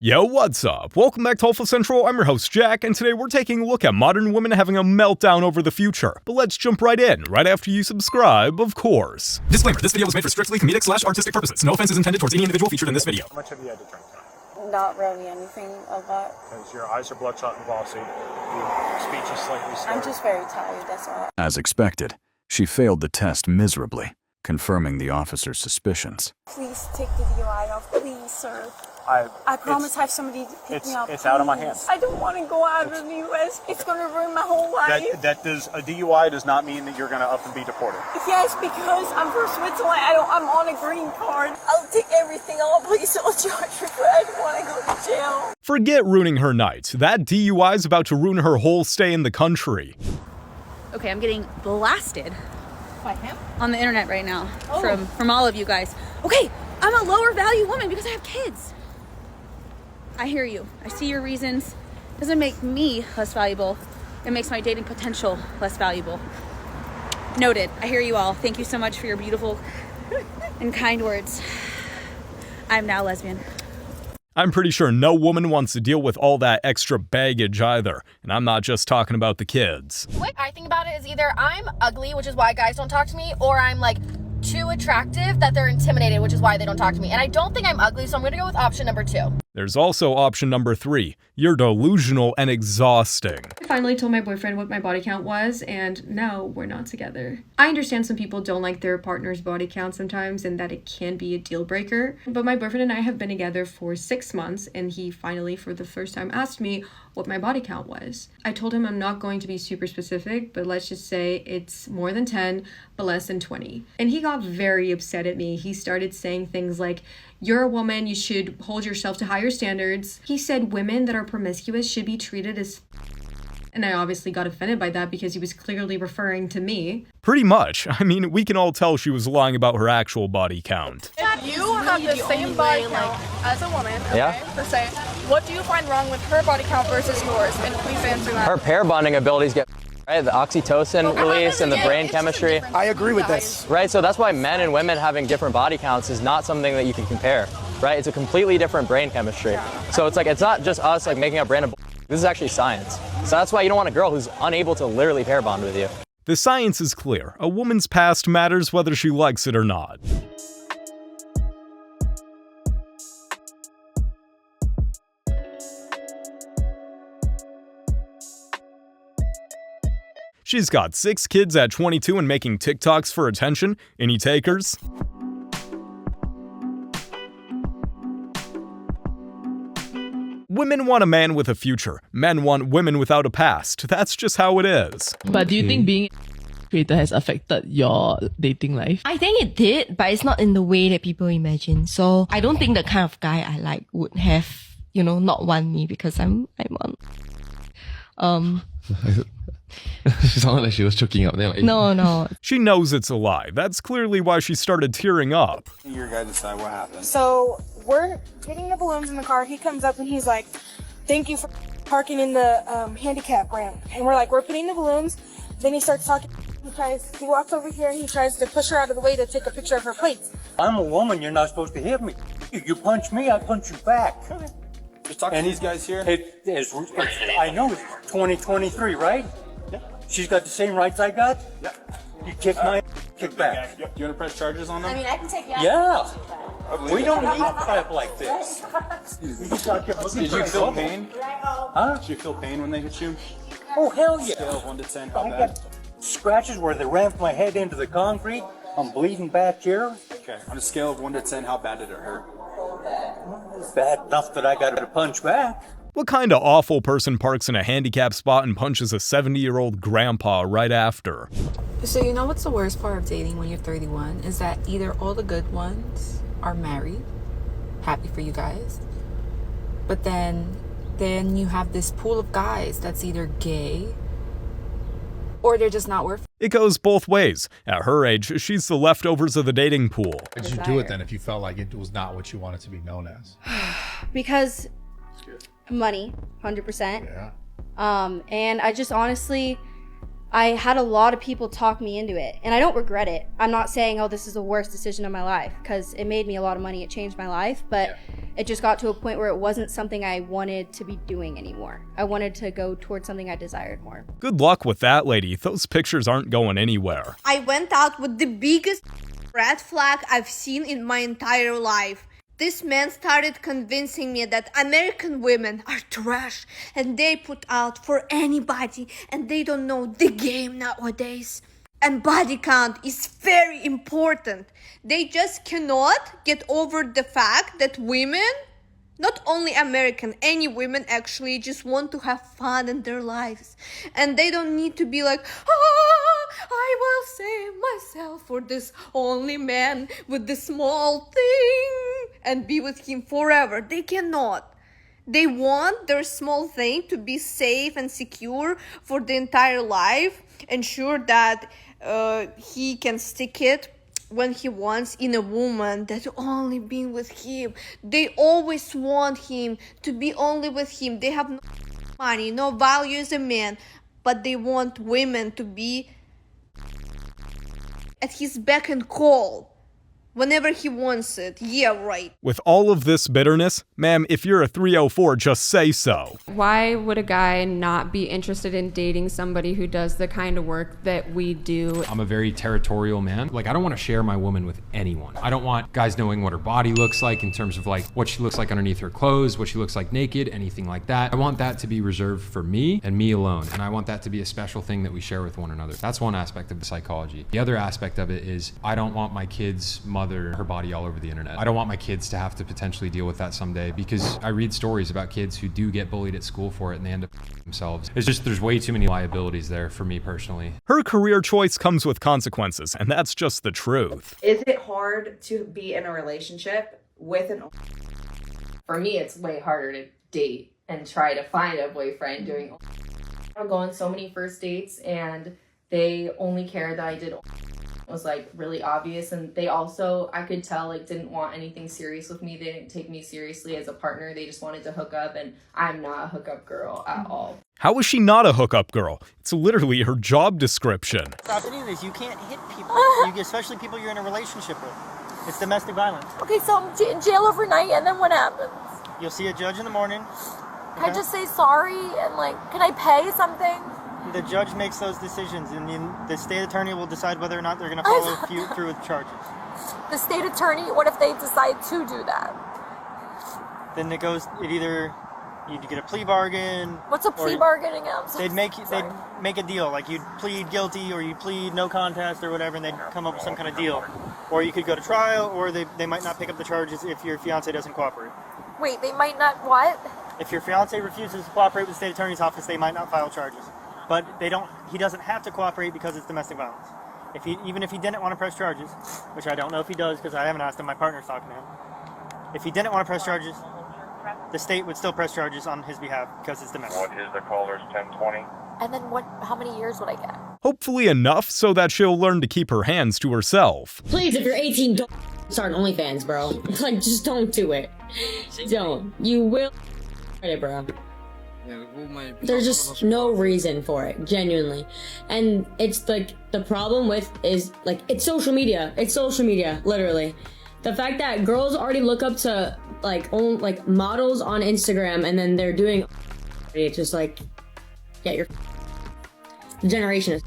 Yo, what's up? Welcome back to Alpha Central. I'm your host, Jack, and today we're taking a look at modern women having a meltdown over the future. But let's jump right in, right after you subscribe, of course. Disclaimer, this video was made for strictly comedic/artistic purposes. No offense is intended towards any individual featured in this video. How much have you had to drink tonight? Not really anything of that. Because your eyes are bloodshot and glossy, your speech is slightly slurred. I'm just very tired, that's all. As expected, she failed the test miserably, confirming the officer's suspicions. Please take the DUI off, please, sir. I promise I have somebody to pick me up. It's out of my hands. I don't want to go out of the U.S. It's going to ruin my whole life. A DUI does not mean that you're going to up and be deported. Yes, because I'm from Switzerland. I'm on a green card. I'll take everything off. Please don't charge me, but I don't want to go to jail. Forget ruining her night. That DUI is about to ruin her whole stay in the country. Okay, I'm getting blasted By him? on the internet right now from all of you guys. Okay, I'm a lower value woman because I have kids. I hear you. I see your reasons. Doesn't make me less valuable. It makes my dating potential less valuable. Noted. I hear you all. Thank you so much for your beautiful and kind words. I'm now lesbian. I'm pretty sure no woman wants to deal with all that extra baggage either. And I'm not just talking about the kids. The way I think about it is either I'm ugly, which is why guys don't talk to me, or I'm like too attractive that they're intimidated, which is why they don't talk to me. And I don't think I'm ugly, so I'm gonna go with option number 2. There's also option number 3. You're delusional and exhausting. I finally told my boyfriend what my body count was, and now we're not together. I understand some people don't like their partner's body count sometimes and that it can be a deal breaker, but my boyfriend and I have been together for 6 months, and he finally, for the first time, asked me what my body count was. I told him I'm not going to be super specific, but let's just say it's more than 10, but less than 20. And he got very upset at me. He started saying things like, "You're a woman, you should hold yourself to higher standards." He said women that are promiscuous should be treated as and I obviously got offended by that because he was clearly referring to me. Pretty much. I mean, we can all tell she was lying about her actual body count. If you have the same body count as a woman, per se, what do you find wrong with her body count versus yours? And please answer that. Her pair bonding abilities get right, the oxytocin release and the brain chemistry. I agree with this. Right, so that's why men and women having different body counts is not something that you can compare, right? It's a completely different brain chemistry. So it's like, it's not just us like making up random this is actually science. So that's why you don't want a girl who's unable to literally pair bond with you. The science is clear. A woman's past matters whether she likes it or not. She's got 6 kids at 22 and making TikToks for attention. Any takers? Women want a man with a future. Men want women without a past. That's just how it is. But do you think being a creator has affected your dating life? I think it did, but it's not in the way that people imagine. So I don't think the kind of guy I like would have, not want me because I'm on. She sounded like she was choking up there. No. She knows it's a lie. That's clearly why she started tearing up. Your guy decide what happened. So we're getting the balloons in the car. He comes up and he's like, "Thank you for parking in the handicap ramp." And we're like, "We're putting the balloons." Then he starts talking. He walks over here and he tries to push her out of the way to take a picture of her plates. I'm a woman. You're not supposed to hit me. You punch me, I punch you back. And these guys here? I know it's 2023, right? Yeah. She's got the same rights I got? Yeah. You kick my kick back. Do you want to press charges on them? I mean, I can take you out. Yeah. We don't need crap like this. Did you feel pain? Huh? Did you feel pain when they hit you? Oh, hell yeah. Scale of 1 to 10, how I bad? got scratches where they rammed my head into the concrete. I'm bleeding back here. Okay, on a scale of 1 to 10, how bad did it hurt? Bad enough that I got to punch back. What kind of awful person parks in a handicap spot and punches a 70-year-old grandpa right after? So you know what's the worst part of dating when you're 31 is that either all the good ones are married, happy for you guys, but then you have this pool of guys that's either gay or they're just not worth it. It goes both ways. At her age, she's the leftovers of the dating pool. Why did you do it then if you felt like it was not what you wanted to be known as? Because money, 100%. Yeah. And I just honestly, I had a lot of people talk me into it, and I don't regret it. I'm not saying, oh, this is the worst decision of my life, because it made me a lot of money, it changed my life, but it just got to a point where it wasn't something I wanted to be doing anymore. I wanted to go towards something I desired more. Good luck with that, lady. Those pictures aren't going anywhere. I went out with the biggest red flag I've seen in my entire life. This man started convincing me that American women are trash and they put out for anybody and they don't know the game nowadays. And body count is very important. They just cannot get over the fact that women, not only American, any women actually just want to have fun in their lives. And they don't need to be like, I will save myself for this only man with the small thing and be with him forever. They cannot. They want their small thing to be safe and secure for the entire life, ensure that he can stick it when he wants in a woman that's only been with him. They always want him to be only with him. They have no money, no value as a man, but they want women to be at his beck and call whenever he wants it. Yeah, right. With all of this bitterness, ma'am, if you're a 304, just say so. Why would a guy not be interested in dating somebody who does the kind of work that we do? I'm a very territorial man. Like, I don't want to share my woman with anyone. I don't want guys knowing what her body looks like in terms of like what she looks like underneath her clothes, what she looks like naked, anything like that. I want that to be reserved for me and me alone. And I want that to be a special thing that we share with one another. That's one aspect of the psychology. The other aspect of it is I don't want my kid's mother, her body all over the internet. I don't want my kids to have to potentially deal with that someday, because I read stories about kids who do get bullied at school for it and they end up themselves. It's just, there's way too many liabilities there for me personally. Her career choice comes with consequences, and that's just the truth. Is it hard to be in a relationship with an... For me, it's way harder to date and try to find a boyfriend doing... I go on so many first dates and they only care that I did... was like really obvious, and they also, I could tell, like didn't want anything serious with me. They didn't take me seriously as a partner. They just wanted to hook up, and I'm not a hookup girl at all. How is she not a hookup girl? It's literally her job description. Stop hitting this. You can't hit people, especially people you're in a relationship with. It's domestic violence. Okay, so I'm in jail overnight, and then what happens? You'll see a judge in the morning. Can I just say sorry and like, can I pay something? The judge makes those decisions, and the state attorney will decide whether or not they're going to follow through with charges. The state attorney, what if they decide to do that? Then it either you get a plea bargain. What's a plea bargain again? They'd make a deal, like you'd plead guilty or you plead no contest or whatever, and they'd come up with some kind of deal. Or you could go to trial, or they might not pick up the charges if your fiance doesn't cooperate. Wait, they might not what? If your fiance refuses to cooperate with the state attorney's office, they might not file charges. But he doesn't have to cooperate because it's domestic violence. Even if he didn't want to press charges, which I don't know if he does because I haven't asked him, my partner's talking to him. If he didn't want to press charges, the state would still press charges on his behalf because it's domestic. What is the caller's 1020? And then how many years would I get? Hopefully enough so that she'll learn to keep her hands to herself. Please, if you're 18, don't start OnlyFans, bro. Like, just don't do it. Don't. You will it, bro. There's just no reason for it, genuinely. And it's like, the problem with is like, it's social media, literally. The fact that girls already look up to like models on Instagram, and then they're doing, it's just like, yeah, the generation is.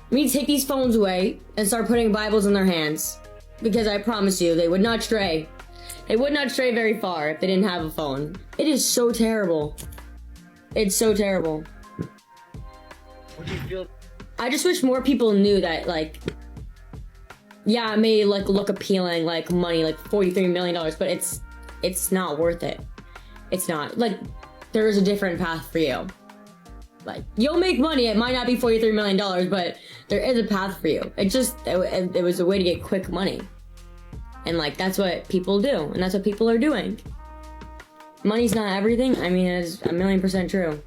We need to take these phones away and start putting Bibles in their hands, because I promise you, they would not stray. They would not stray very far if they didn't have a phone. It is so terrible. It's so terrible. What do you feel? I just wish more people knew that, like, yeah, it may like look appealing, like money, like $43 million, but it's not worth it. It's not. Like, there is a different path for you. Like, you'll make money. It might not be $43 million, but there is a path for you. It was a way to get quick money. And like, that's what people do, and that's what people are doing. Money's not everything. I mean, it's 1,000,000% true.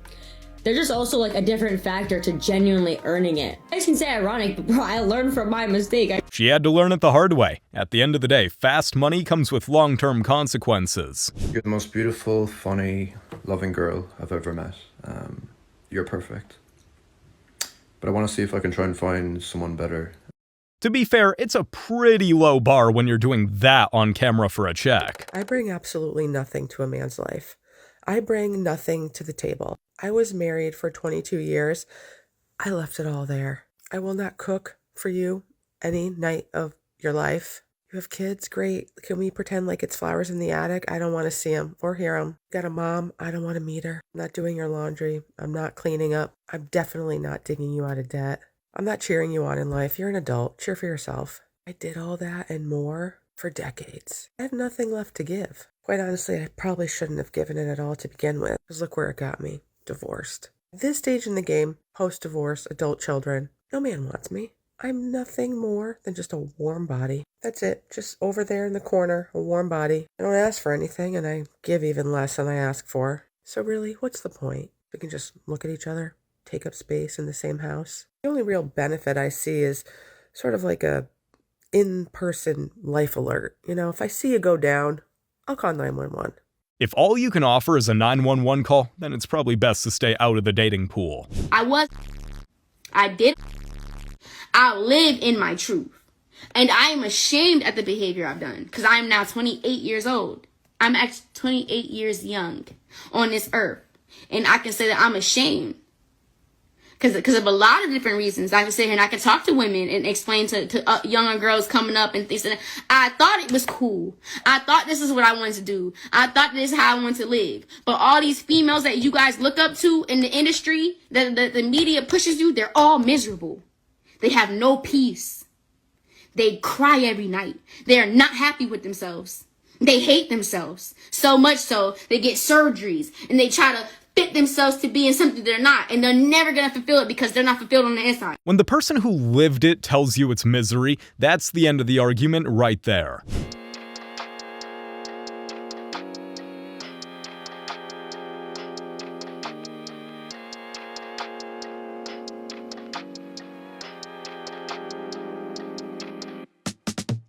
There's just also like a different factor to genuinely earning it. I guys can say ironic, but bro, I learned from my mistake. She had to learn it the hard way. At the end of the day, fast money comes with long-term consequences. You're the most beautiful, funny, loving girl I've ever met. You're perfect. but I want to see if I can try and find someone better. To be fair, it's a pretty low bar when you're doing that on camera for a check. I bring absolutely nothing to a man's life. I bring nothing to the table. I was married for 22 years. I left it all there. I will not cook for you any night of your life. You have kids? Great. Can we pretend like it's flowers in the attic? I don't want to see them or hear them. Got a mom? I don't want to meet her. I'm not doing your laundry. I'm not cleaning up. I'm definitely not digging you out of debt. I'm not cheering you on in life. You're an adult. Cheer for yourself. I did all that and more for decades. I have nothing left to give. Quite honestly, I probably shouldn't have given it at all to begin with, because look where it got me. Divorced. At this stage in the game, post-divorce, adult children, no man wants me. I'm nothing more than just a warm body. That's it. Just over there in the corner, a warm body. I don't ask for anything, and I give even less than I ask for. So really, what's the point? We can just look at each other, take up space in the same house. The only real benefit I see is sort of like a in-person life alert. You know, if I see you go down, I'll call 911. If all you can offer is a 911 call, then it's probably best to stay out of the dating pool. I live in my truth. And I am ashamed at the behavior I've done, because I am now 28 years old. I'm actually 28 years young on this earth. And I can say that I'm ashamed. Because of a lot of different reasons. I can sit here and I can talk to women and explain to younger girls coming up and things. I thought it was cool. I thought this is what I wanted to do. I thought this is how I wanted to live. But all these females that you guys look up to in the industry, that the media pushes you, they're all miserable. They have no peace. They cry every night. They are not happy with themselves. They hate themselves. So much so, they get surgeries and they try to fit themselves to be in something they're not, and they're never gonna fulfill it because they're not fulfilled on the inside. When the person who lived it tells you it's misery, that's the end of the argument right there.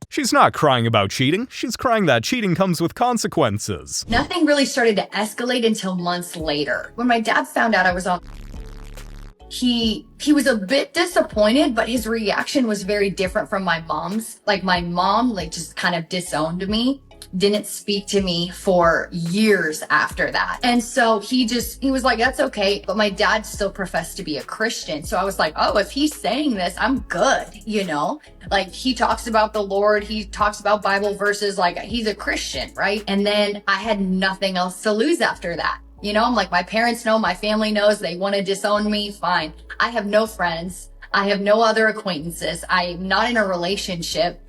She's not crying about cheating, she's crying that cheating comes with consequences. Nothing really started to escalate until months later. When my dad found out I was on, he was a bit disappointed, but his reaction was very different from my mom's. Like my mom, just kind of disowned me, didn't speak to me for years after that. And so he was like, that's okay. But my dad still professed to be a Christian. So I was like, oh, if he's saying this, I'm good, you know? Like he talks about the Lord, he talks about Bible verses, like he's a Christian, right? And then I had nothing else to lose after that. You know, I'm like, my parents know, my family knows, they want to disown me, fine. I have no friends. I have no other acquaintances. I'm not in a relationship.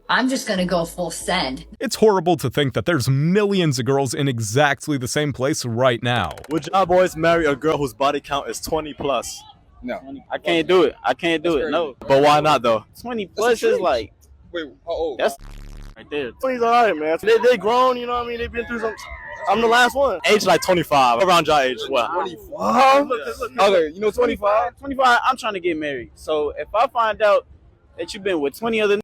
I'm just gonna go full send. It's horrible to think that there's millions of girls in exactly the same place right now. Would y'all boys marry a girl whose body count is 20 plus? No. I can't do it. I can't do it, no. But why not though? 20 plus is like... Wait, how old? That's right there. 20's alright, man. They grown, you know what I mean? They've been through some... I'm the last one. Age like 25, around your age. What? 25? Okay, you know 25? 25, I'm trying to get married. So if I find out that you've been with 20 other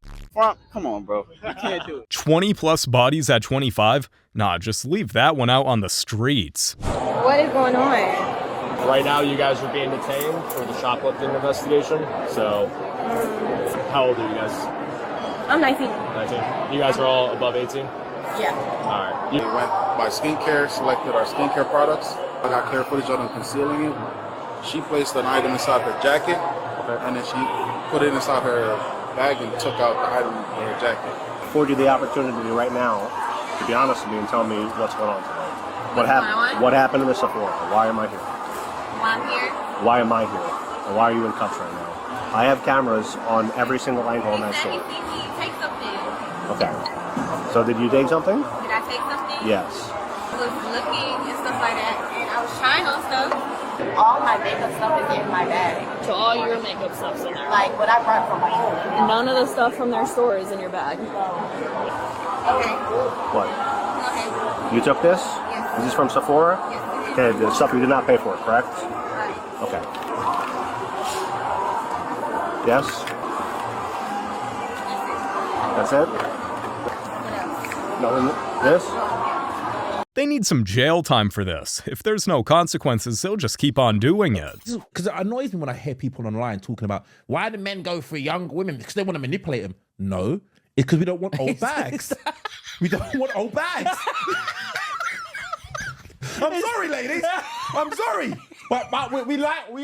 come on, bro. You can't do it. 20 plus bodies at 25? Nah, just leave that one out on the streets. What is going on? Right now, you guys are being detained for the shoplifting investigation. So, how old are you guys? I'm 19. 19. You guys are all above 18? Yeah. All right. We went by skincare, selected our skincare products. I got clear footage of them concealing it. She placed an item inside her jacket, and then she put it inside her bag and took out the item in her jacket. Afford you the opportunity right now to be honest with me and tell me what's going on today. What happened in the Sephora? Why am I here? Why I'm here? Why am I here? And why are you in cuffs right now? I have cameras on every single angle in that store. Take something. Okay. So did you take something? Did I take something? Yes. I was looking and stuff like that, and I was trying on stuff. All my makeup stuff is in my bag. So all your makeup stuff's in there? Like what I brought from my own. None of the stuff from their store is in your bag. Okay. What? Okay. You took this? Yes. Is this from Sephora? Yes. Okay, the stuff you did not pay for, correct? Right. Okay. Yes? That's it? No, this? They need some jail time for this. If there's no consequences, they'll just keep on doing it. Because it annoys me when I hear people online talking about why do men go for young women because they want to manipulate them. No, it's because we don't want old bags. We don't want old bags. I'm sorry, ladies. I'm sorry. But we like.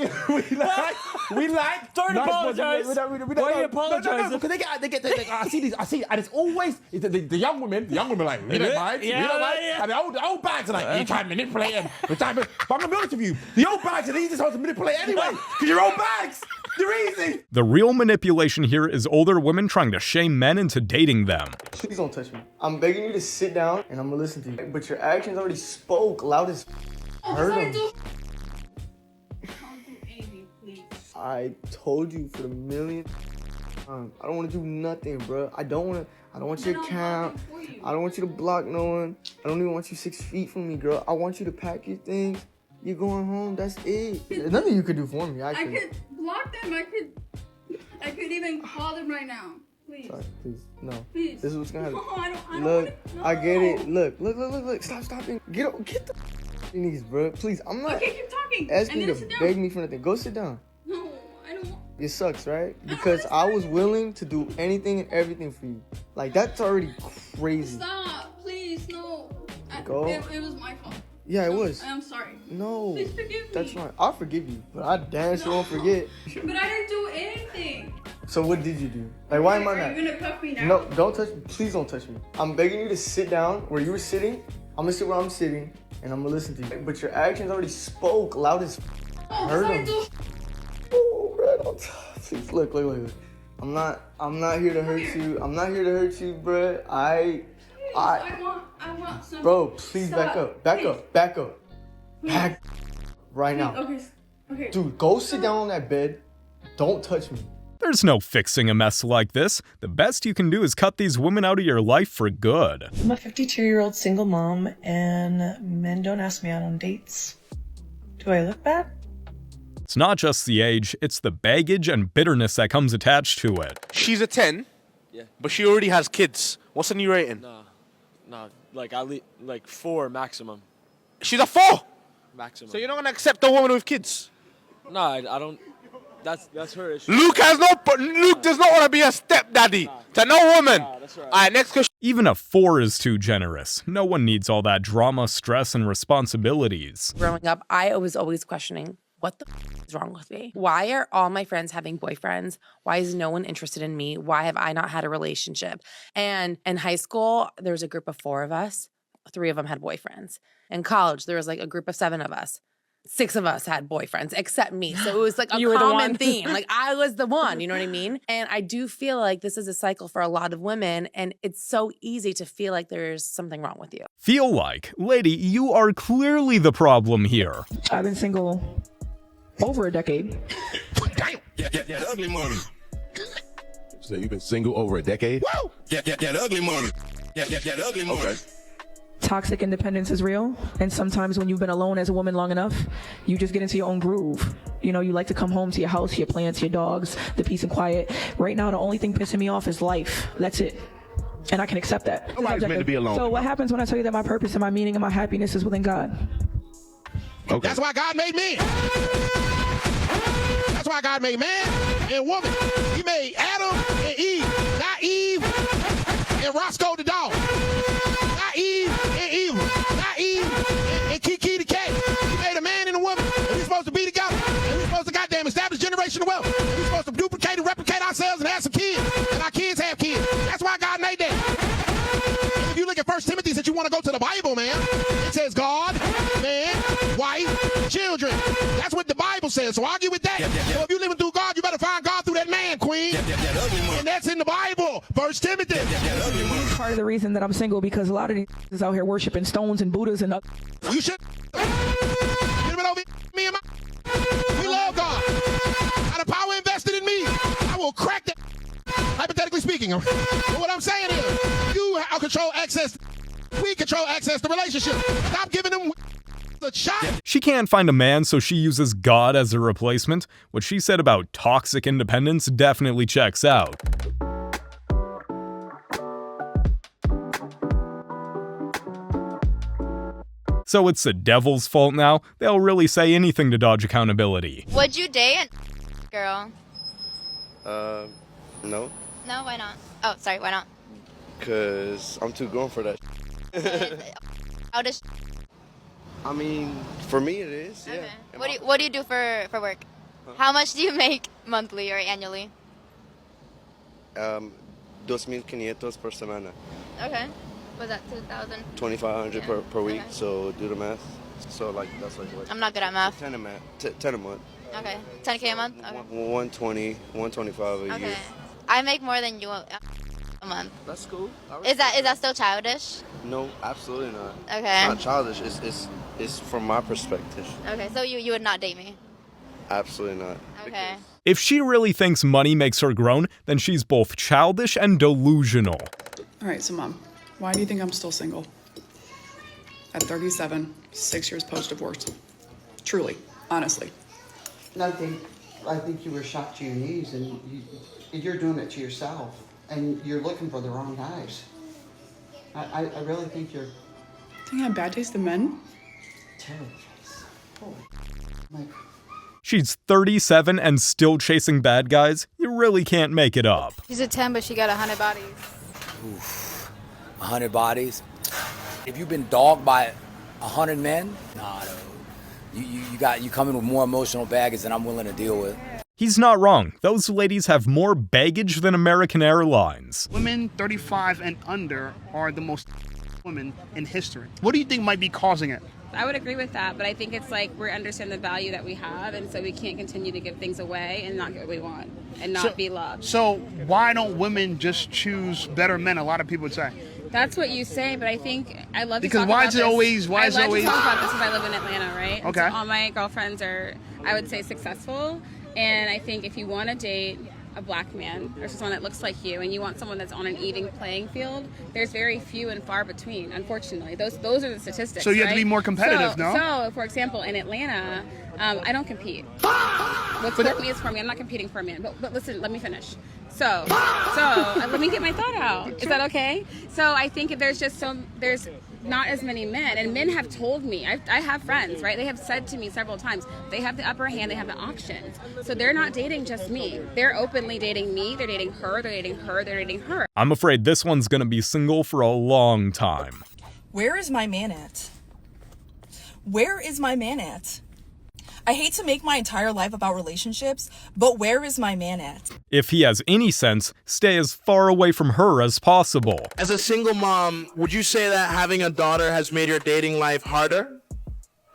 Don't apologize. Why are you apologizing? No, because they get. I see, and it's always the young women. The young women are like, we don't mind. Yeah, we don't mind. yeah. And the old bags are like, you try to manipulate them. But I'm gonna be honest with you. The old bags are the easiest ones to manipulate anyway. Because you're old bags. They're easy. The real manipulation here is older women trying to shame men into dating them. Please don't touch me. I'm begging you to sit down and I'm gonna listen to you. But your actions already spoke loud as heard them. I told you for the millionth time. I don't want to do nothing, bro. I don't want your account. I don't want you to block no one. I don't even want you 6 feet from me, girl. I want you to pack your things. You're going home. That's it. There's nothing you could do for me. I could block them. I could even call them right now. Please. Sorry, please. No. Please. This is what's gonna happen. No, I don't Look, no. I get it. Look. Stop stopping. Get the knees, bro. Please. I'm not. Okay, keep talking. Asking you to beg me for nothing. Go sit down. No, I don't want. It sucks, right? Because I was willing to do anything and everything for you. Like, that's already crazy. Stop, please, no. Go. It was my fault. Yeah, it was. I'm sorry. No. Please forgive me. That's fine. I'll forgive you, but I damn sure won't forget. But I didn't do anything. So what did you do? Like, why am I not? Are you gonna cuff me now? No, don't touch me. Please don't touch me. I'm begging you to sit down where you were sitting. I'm gonna sit where I'm sitting, and I'm gonna listen to you. But your actions already spoke loud as heard them. Oh, bro, don't please look. I'm not here to hurt you. I'm not here to hurt you, bro. I want some. Bro, please Stop. back up. Back right now. Okay. Dude, go sit down on that bed. Don't touch me. There's no fixing a mess like this. The best you can do is cut these women out of your life for good. I'm a 52-year-old single mom, and men don't ask me out on dates. Do I look bad? It's not just the age, it's the baggage and bitterness that comes attached to it. She's a 10, but she already has kids. What's the new rating? Nah, like at least like 4 maximum. She's a 4? Maximum. So you're not gonna accept a woman with kids? No, I don't. That's her issue. Luke does not want to be a stepdaddy to no woman. That's right. All right, next question. Even a 4 is too generous. No one needs all that drama, stress, and responsibilities. Growing up, I was always questioning, what the is wrong with me? Why are all my friends having boyfriends? Why is no one interested in me? Why have I not had a relationship? And in high school, there was a group of 4 of us. 3 of them had boyfriends. In college, there was like a group of 7 of us. 6 of us had boyfriends except me. So it was like a common theme. Like I was the one, you know what I mean? And I do feel like this is a cycle for a lot of women, and it's so easy to feel like there's something wrong with you. Feel like? Lady, you are clearly the problem here. I've been single over a decade. Damn. Yeah, ugly money. So you've been single over a decade? Woo! Yeah, ugly money. Yeah, ugly money. Okay. Toxic independence is real, and sometimes when you've been alone as a woman long enough, you just get into your own groove. You know, you like to come home to your house, your plants, your dogs, the peace and quiet. Right now, the only thing pissing me off is life. That's it. And I can accept that. Nobody's meant to be alone. So what happens when I tell you that my purpose and my meaning and my happiness is within God? Okay. That's why God made men. That's why God made man and woman. He made Adam and Eve, not Eve and Roscoe the dog. Not Eve and Eva, not Eve and Kiki the cat. He made a man and a woman, and we're supposed to be together. And we're supposed to goddamn establish generational wealth. And we're supposed to duplicate and replicate ourselves and have some kids. And our kids have kids. That's why God made that. And if you look at 1 Timothy, that you want to go to the Bible, man, it says God, man, wife, children. That's what the Bible says. So argue with that. So if you're living through God, you better find God through that man, queen. And that's in the Bible. 1 Timothy. Part of the reason that I'm single because a lot of these is out here worshiping stones and Buddhas and you should get over me and my we love God. Got the power invested in me. I will crack that. Hypothetically speaking. But what I'm saying is you control access. We control access to relationship. Stop giving them a shot. She can't find a man, so she uses God as a replacement. What she said about toxic independence definitely checks out. So it's the devil's fault now? They'll really say anything to dodge accountability. Would you date a girl? No. No, why not? Oh, sorry, why not? Cause I'm too grown for that. How does? I mean, for me it is, yeah. Okay. What do you do for work? How much do you make monthly or annually? 2,500 per semana. Okay. Was that 2,000? 2,500 per week. Okay. So do the math. So like that's like what? I'm not good at math. 10 a month. Okay. 10K a month. Okay. 120, 125 a year. I make more than you a month. That's cool. Is that still childish? No, absolutely not. Okay. It's not childish. It's from my perspective. Okay, so you would not date me? Absolutely not. Okay. If she really thinks money makes her grown, then she's both childish and delusional. All right, so Mom, why do you think I'm still single? At 37, 6 years post-divorce. Truly, honestly. I think you were shot to your knees, and you're doing it to yourself, and you're looking for the wrong guys. I really think you're... I think I have bad taste in men? Terrible taste. Holy my... She's 37 and still chasing bad guys? You really can't make it up. She's a 10, but she got 100 bodies. Oof. 100 bodies? If you've been dogged by 100 men, nah, you come in with more emotional baggage than I'm willing to deal with. He's not wrong. Those ladies have more baggage than American Airlines. Women 35 and under are the most women in history. What do you think might be causing it? I would agree with that, but I think it's like we understand the value that we have, and so we can't continue to give things away and not get what we want and not be loved. So why don't women just choose better men? A lot of people would say. That's what you say, but I think I love to because talk why about is it this. always? Why is it always? I love to talk about this because I live in Atlanta, right? Okay. And so all my girlfriends are, I would say, successful, and I think if you want to date a black man or someone that looks like you and you want someone that's on an even playing field, there's very few and far between, unfortunately. Those are the statistics. So you have to be more competitive, no? No? So, for example, in Atlanta, I don't compete. What's for me is for me. I'm not competing for a man. But listen, let me finish. So let me get my thought out. Is that okay? So I think there's not as many men, and men have told me, I have friends, right? They have said to me several times, they have the upper hand, they have the options. So they're not dating just me. They're openly dating me, they're dating her, they're dating her, they're dating her. I'm afraid this one's gonna be single for a long time. Where is my man at? Where is my man at? I hate to make my entire life about relationships, but where is my man at? If he has any sense, stay as far away from her as possible. As a single mom, would you say that having a daughter has made your dating life harder?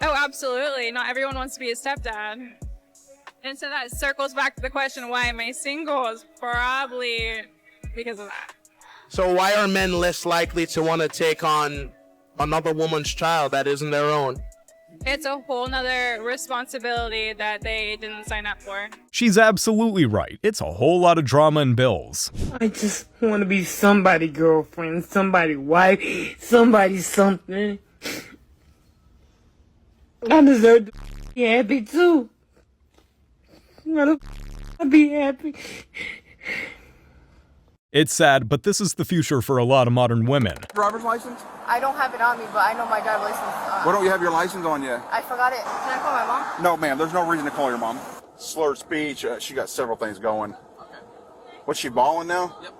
Oh, absolutely. Not everyone wants to be a stepdad. And so that circles back to the question, why am I single? Is probably because of that. So why are men less likely to want to take on another woman's child that isn't their own? It's a whole nother responsibility that they didn't sign up for. She's absolutely right. It's a whole lot of drama and bills. I just want to be somebody girlfriend, somebody wife, somebody something. I deserve to be happy too. I'll be happy. It's sad, but this is the future for a lot of modern women. Driver's license? I don't have it on me, but I know my driver's license. Why don't you have your license on you? I forgot it. Can I call my mom? No, ma'am. There's no reason to call your mom. Slurred speech. She got several things going. Okay. What's she bawling now? Yep.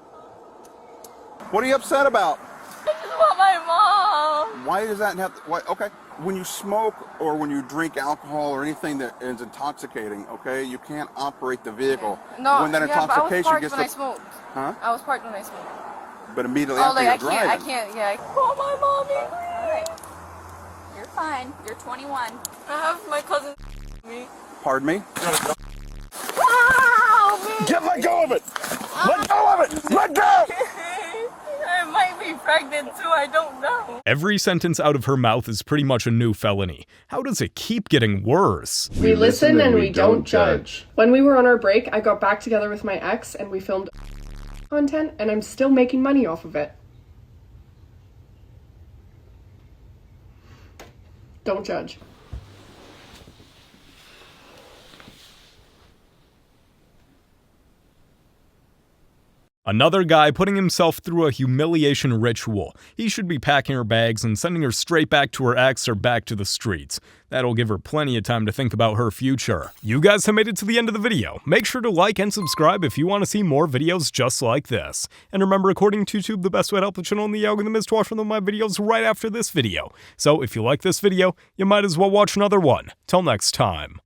What are you upset about? I just want my mom. Why does that have to... Why, okay. When you smoke or when you drink alcohol or anything that is intoxicating, okay, you can't operate the vehicle. No, when that yeah, intoxication but I was parked gets when I smoked. Huh? I was parked when I smoked. But immediately after you're driving. I can't, yeah. Call my mommy, please. Right. You're fine. You're 21. I have my cousin me. Pardon me? Wow, man. Let go of it! Let go of it! Let go! I might be pregnant too, I don't know. Every sentence out of her mouth is pretty much a new felony. How does it keep getting worse? We listen and we don't judge. When we were on our break, I got back together with my ex and we filmed content, and I'm still making money off of it. Don't judge. Another guy putting himself through a humiliation ritual. He should be packing her bags and sending her straight back to her ex or back to the streets. That'll give her plenty of time to think about her future. You guys have made it to the end of the video. Make sure to like and subscribe if you want to see more videos just like this. And remember, according to YouTube, the best way to help the channel in the algorithm is to watch one of my videos right after this video. So if you like this video, you might as well watch another one. Till next time.